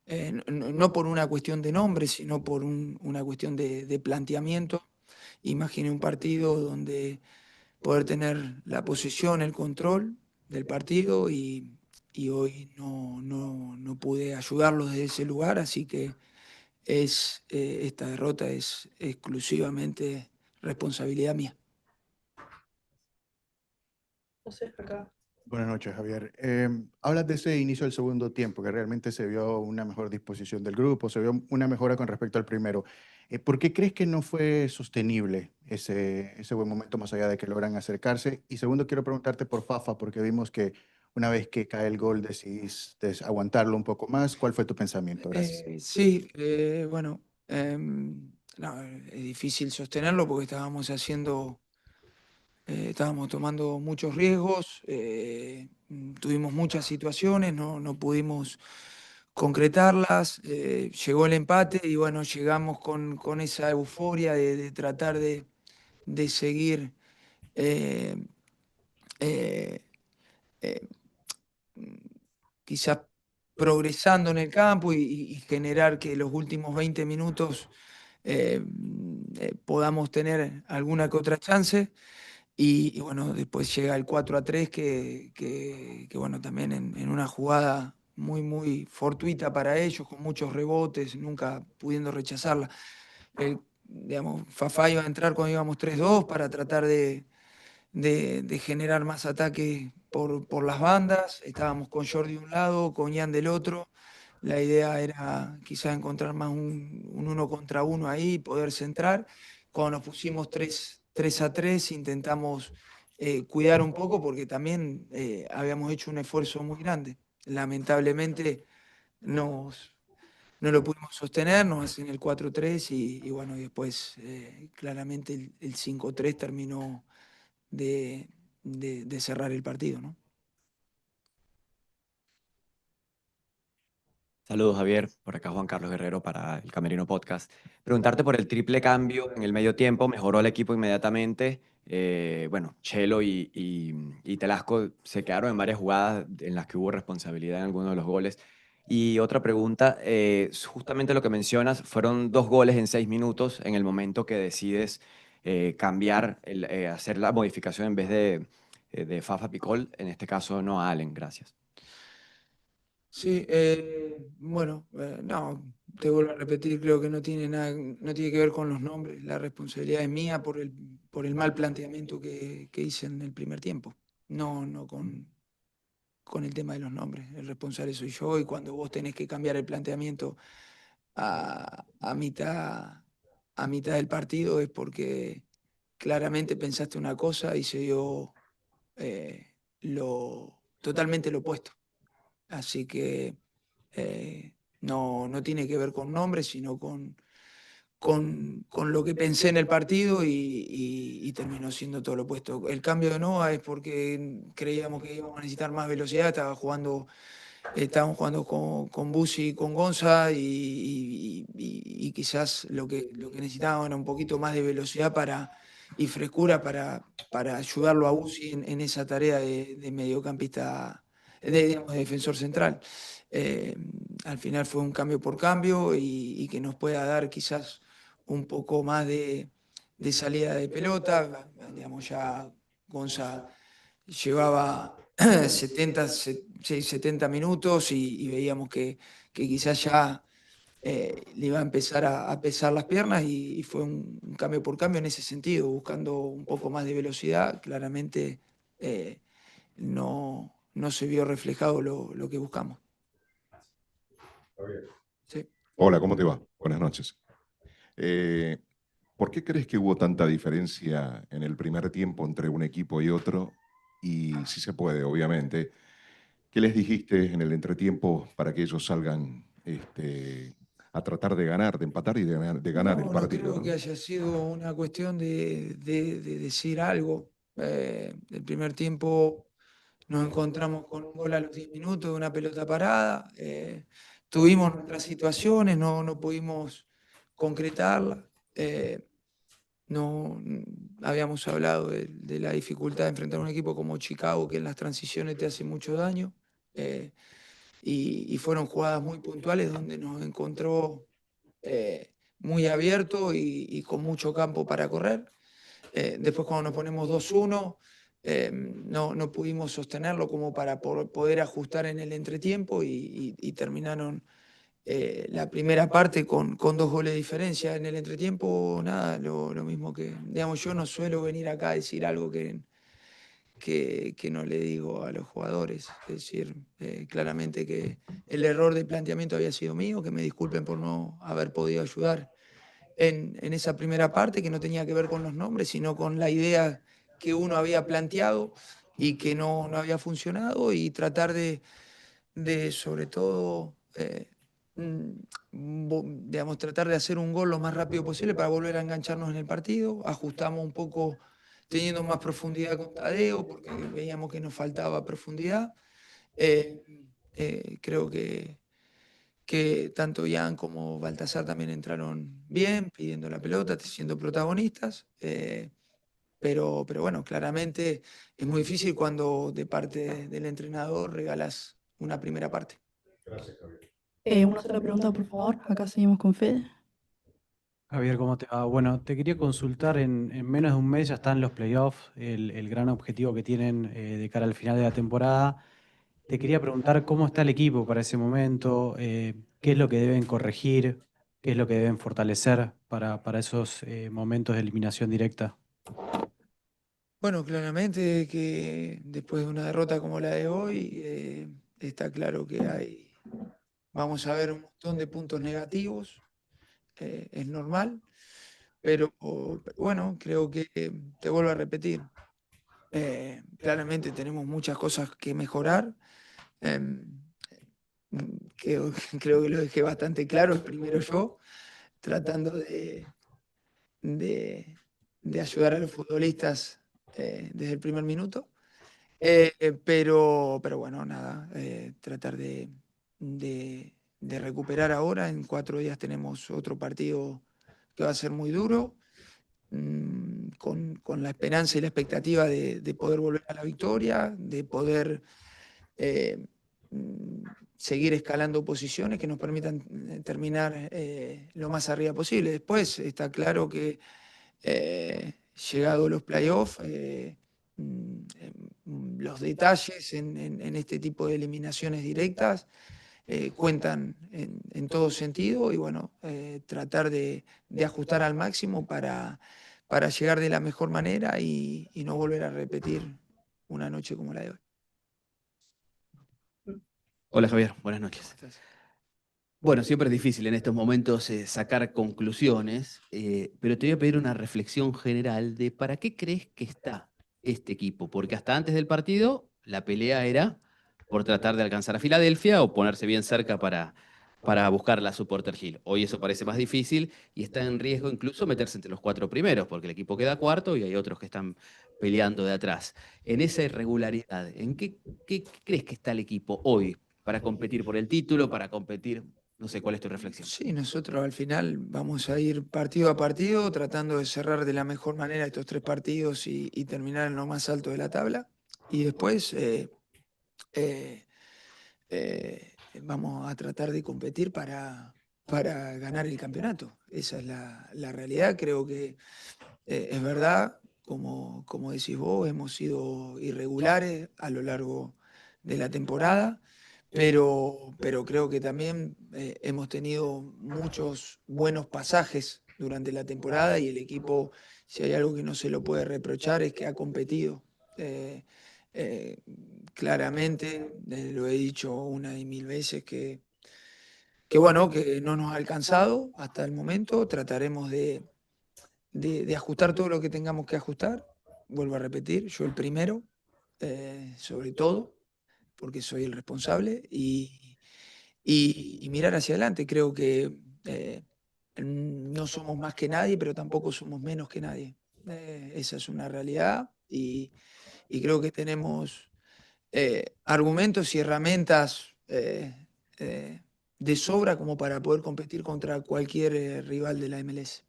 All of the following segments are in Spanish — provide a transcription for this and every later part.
no por una cuestión de nombre, sino por una cuestión de planteamiento. Imaginé un partido donde poder tener la posesión, el control del partido y hoy no pude ayudarlos desde ese lugar, así que esta derrota es exclusivamente responsabilidad mía. No sé, acá. Buenas noches, Javier. Hablas de ese inicio del segundo tiempo, que realmente se vio una mejor disposición del grupo, se vio una mejora con respecto al primero. ¿Por qué crees que no fue sostenible ese buen momento más allá de que logran acercarse? Y segundo, quiero preguntarte por Fafa, porque vimos que una vez que cae el gol decidiste aguantarlo un poco más. ¿Cuál fue tu pensamiento? Gracias. Sí, bueno, no, es difícil sostenerlo porque estábamos tomando muchos riesgos, tuvimos muchas situaciones, no pudimos concretarlas, llegó el empate y bueno, llegamos con esa euforia de tratar de seguir eh, eh, eh, quizás progresando en el campo y generar que los últimos 20 minutos podamos tener alguna que otra chance. Y bueno, después llega el 4-3 que bueno, también en una jugada muy fortuita para ellos, con muchos rebotes, nunca pudiendo rechazarla. Digamos, Fafá iba a entrar cuando íbamos 3-2 para tratar de generar más ataque por las bandas. Estábamos con Jordi de un lado, con Ian del otro. La idea era quizás encontrar más un uno contra uno ahí, poder centrar. Cuando nos pusimos 3-3 intentamos cuidar un poco porque también habíamos hecho un esfuerzo muy grande. Lamentablemente no lo pudimos sostener, nos hacen el 4-3 y bueno, y después claramente el 5-3 terminó de, de cerrar el partido, ¿no? Saludos, Javier. Por acá Juan Carlos Guerrero para el Camerino Podcast. Preguntarte por el triple cambio en el medio tiempo. Mejoró el equipo inmediatamente. Bueno, Chelo y Telasco se quedaron en varias jugadas en las que hubo responsabilidad en algunos de los goles. Y otra pregunta, justamente lo que mencionas, fueron 2 goles en 6 minutos en el momento que decides cambiar, hacer la modificación en vez de Fafa Picol, en este caso no a Allen. Gracias. Sí, bueno, no, te vuelvo a repetir, creo que no tiene que ver con los nombres, la responsabilidad es mía por el mal planteamiento que hice en el primer tiempo, no con el tema de los nombres, el responsable soy yo y cuando vos tenés que cambiar el planteamiento a a mitad del partido es porque claramente pensaste una cosa y se dio totalmente lo opuesto. Así que no tiene que ver con nombres, sino con lo que pensé en el partido y terminó siendo todo lo opuesto. El cambio de Noah es porque creíamos que íbamos a necesitar más velocidad, estábamos jugando con Busi y con Gonza y quizás lo que necesitábamos era un poquito más de velocidad y frescura para ayudarlo a Busi en esa tarea de mediocampista, digamos, de defensor central. Eh, Al final fue un cambio por cambio y que nos pueda dar quizás un poco más de salida de pelota. Digamos, ya Gonza llevaba 70 minutos y veíamos que quizás ya le iba a empezar a pesar las piernas y fue un cambio por cambio en ese sentido, buscando un poco más de velocidad. Claramente eh, no se vio reflejado lo que buscamos. Sí. Hola, ¿cómo te va? Buenas noches. Eh, ¿Por qué crees que hubo tanta diferencia en el primer tiempo entre un equipo y otro? Y si se puede, obviamente, ¿qué les dijiste en el entretiempo para que ellos salgan a tratar de ganar, de empatar y de ganar el No partido, creo que ¿no? haya sido una cuestión de decir algo. El primer tiempo nos encontramos con un gol a los 10 minutos de una pelota parada. Tuvimos nuestras situaciones, no pudimos concretarla. No habíamos hablado de la dificultad de enfrentar a un equipo como Chicago, que en las transiciones te hace mucho daño. Eh, y fueron jugadas muy puntuales donde nos encontró muy abierto y con mucho campo para correr. Después cuando nos ponemos 2-1, no pudimos sostenerlo como para poder ajustar en el entretiempo y terminaron la primera parte con 2 goles de diferencia. En el entretiempo, nada, lo mismo que, digamos, yo no suelo venir acá a decir algo que no le digo a los jugadores. Es decir, claramente que el error de planteamiento había sido mío, que me disculpen por no haber podido ayudar en esa primera parte, que no tenía que ver con los nombres, sino con la idea que uno había planteado y que no había funcionado, y tratar de sobre todo, digamos, tratar de hacer un gol lo más rápido posible para volver a engancharnos en el partido. Ajustamos un poco teniendo más profundidad con Tadeo, porque veíamos que nos faltaba profundidad. Eh, Creo que tanto Ian como Baltasar también entraron bien, pidiendo la pelota, siendo protagonistas. Pero bueno, claramente es muy difícil cuando de parte del entrenador regalas una primera parte. Gracias, Javier. Una sola pregunta, por favor. Acá seguimos con Fede. Javier, ¿cómo te va? Bueno, te quería consultar, en menos de un mes ya están los playoffs, el gran objetivo que tienen de cara al final de la temporada. Te quería preguntar cómo está el equipo para ese momento, qué es lo que deben corregir, qué es lo que deben fortalecer para esos momentos de eliminación directa. Bueno, claramente que después de una derrota como la de hoy, está claro que vamos a ver un montón de puntos negativos, es normal, pero bueno, creo que te vuelvo a repetir, claramente tenemos muchas cosas que mejorar. em, Creo, creo que lo dejé bastante claro, primero yo, tratando de, de ayudar a los futbolistas desde el primer minuto. Pero bueno, nada, tratar de recuperar ahora. En 4 días tenemos otro partido que va a ser muy duro, con la esperanza y la expectativa de poder volver a la victoria, de poder eh, mm, seguir escalando posiciones que nos permitan terminar lo más arriba posible. Después está claro que llegado los playoffs, los detalles en este tipo de eliminaciones directas cuentan en todo sentido, y bueno, tratar de ajustar al máximo para llegar de la mejor manera y no volver a repetir una noche como la de hoy. Hola Javier, buenas noches. Bueno, siempre es difícil en estos momentos sacar conclusiones, pero te voy a pedir una reflexión general de para qué crees que está este equipo, porque hasta antes del partido la pelea era por tratar de alcanzar a Filadelfia o ponerse bien cerca para buscar la Supporter Hill. Hoy eso parece más difícil y está en riesgo incluso meterse entre los 4 primeros, porque el equipo queda cuarto y hay otros que están peleando de atrás. En esa irregularidad, ¿en qué crees que está el equipo hoy para competir por el título, para competir? No sé, ¿cuál es tu reflexión? Sí, nosotros al final vamos a ir partido a partido tratando de cerrar de la mejor manera estos 3 partidos y terminar en lo más alto de la tabla. Y después eh, vamos a tratar de competir para ganar el campeonato. Esa es la realidad. Creo que es verdad, como decís vos, hemos sido irregulares a lo largo de la temporada, pero creo que también hemos tenido muchos buenos pasajes durante la temporada, y el equipo, si hay algo que no se lo puede reprochar, es que ha competido. Eh, eh, Claramente, lo he dicho una y mil veces, que bueno, que no nos ha alcanzado hasta el momento. Trataremos de ajustar todo lo que tengamos que ajustar. Vuelvo a repetir, yo el primero, sobre todo, porque soy el responsable, y mirar hacia adelante. Creo que no somos más que nadie, pero tampoco somos menos que nadie. Esa es una realidad, y creo que tenemos argumentos y herramientas de sobra como para poder competir contra cualquier rival de la MLS.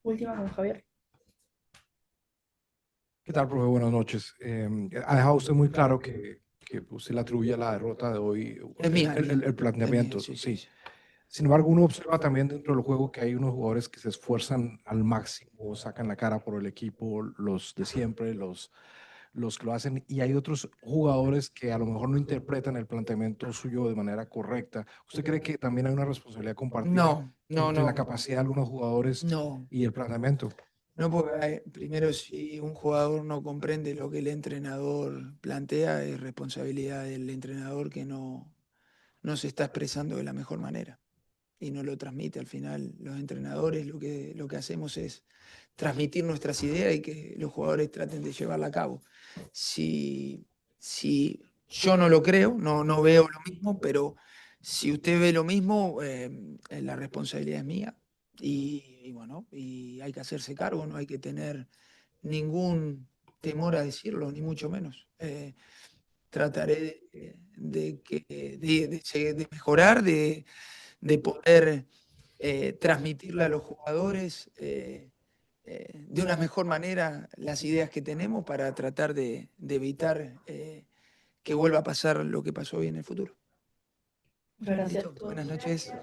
Última con Javier. ¿Qué tal, profe? Buenas noches. Ha dejado usted muy claro que que usted le atribuye a la derrota de hoy, Es mía, el es mía. planteamiento, Sí, sí. sí. Sin embargo, uno observa también dentro del juego que hay unos jugadores que se esfuerzan al máximo, sacan la cara por el equipo, los de siempre, los que lo hacen, y hay otros jugadores que a lo mejor no interpretan el planteamiento suyo de manera correcta. ¿Usted cree que también hay una responsabilidad compartida No, no, entre la no, capacidad de algunos jugadores no. y el planteamiento? No, porque primero, si un jugador no comprende lo que el entrenador plantea, es responsabilidad del entrenador que no se está expresando de la mejor manera y no lo transmite. Al final, los entrenadores lo que hacemos es transmitir nuestras ideas y que los jugadores traten de llevarla a cabo. Si yo no lo creo, no veo lo mismo, pero si usted ve lo mismo, la responsabilidad es mía. Y bueno, y hay que hacerse cargo, no hay que tener ningún temor a decirlo, ni mucho menos. Trataré de mejorar, de poder transmitirle a los jugadores de una mejor manera las ideas que tenemos para tratar de evitar que vuelva a pasar lo que pasó hoy en el futuro. Muchas gracias. Listo, buenas noches.